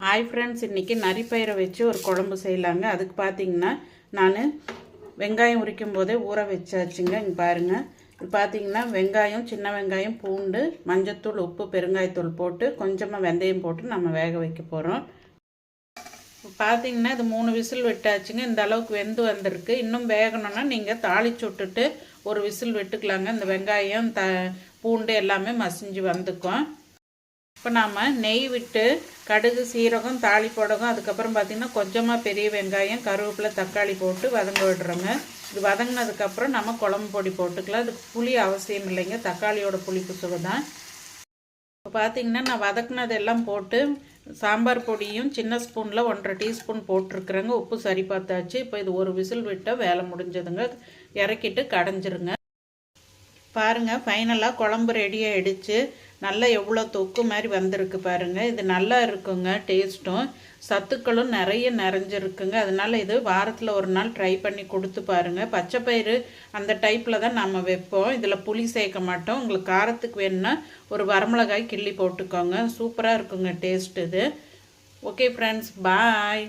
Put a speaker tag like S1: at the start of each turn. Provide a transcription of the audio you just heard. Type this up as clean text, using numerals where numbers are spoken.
S1: Hi friends, இன்றைக்கி நரிப்பயிரை வச்சு ஒரு குழம்பு செய்யலாங்க. அதுக்கு பார்த்தீங்கன்னா நான் வெங்காயம் உரிக்கும் போதே ஊற வச்சாச்சுங்க. இங்கே பாருங்கள், இது பார்த்தீங்கன்னா வெங்காயம், சின்ன வெங்காயம், பூண்டு, மஞ்சத்தூள், உப்பு, பெருங்காயத்தூள் போட்டு கொஞ்சமாக வெந்தயம் போட்டு நம்ம வேக வைக்க போகிறோம். பார்த்தீங்கன்னா இது 3 விசில் விட்டாச்சுங்க. இந்த அளவுக்கு வெந்து வந்திருக்கு. இன்னும் வேகணும்னா நீங்கள் தாளிச்சு விட்டுட்டு ஒரு விசில் விட்டுக்கலாங்க. இந்த வெங்காயம் பூண்டு எல்லாமே மசிஞ்சு வந்துக்கும். இப்போ நாம் நெய் விட்டு கடுகு, சீரகம், தாளிப்பொடகம், அதுக்கப்புறம் பார்த்திங்கன்னா கொஞ்சமாக பெரிய வெங்காயம், கருவேப்பிலை, தக்காளி போட்டு வதங்க விடுறோங்க. இது வதங்கினதுக்கப்புறம் நம்ம குழம்பு பொடி போட்டுக்கலாம். அதுக்கு புளி அவசியம் இல்லைங்க, தக்காளியோட புளிப்பு சுவை தான். இப்போ பார்த்திங்கன்னா நான் வதக்குனதெல்லாம் போட்டு சாம்பார் பொடியும் சின்ன ஸ்பூனில் 1.5 டீஸ்பூன் போட்டிருக்குறேங்க. உப்பு சரி பார்த்தாச்சு. இப்போ இது ஒரு விசில் விட்டால் வேலை முடிஞ்சதுங்க. இறக்கிட்டு கடைஞ்சிருங்க. பாருங்கள், ஃபைனலாக குழம்பு ரெடி ஆகிடுச்சு. நல்லா எவ்வளோ தொக்கு மாதிரி வந்திருக்கு பாருங்கள். இது நல்லா இருக்குங்க, டேஸ்ட்டும் சத்துக்களும் நிறைய நிறைஞ்சிருக்குங்க. அதனால் இது வாரத்தில் ஒரு நாள் ட்ரை பண்ணி கொடுத்து பாருங்கள். பச்சைப்பயிறு அந்த டைப்பில் தான் நம்ம வைப்போம். இதில் புளி சேர்க்க மாட்டோம். உங்களுக்கு காரத்துக்கு வேணுன்னா ஒரு வரமிளகாய் கிள்ளி போட்டுக்கோங்க. சூப்பராக இருக்குங்க டேஸ்ட் இது. ஓகே ஃப்ரெண்ட்ஸ், பாய்.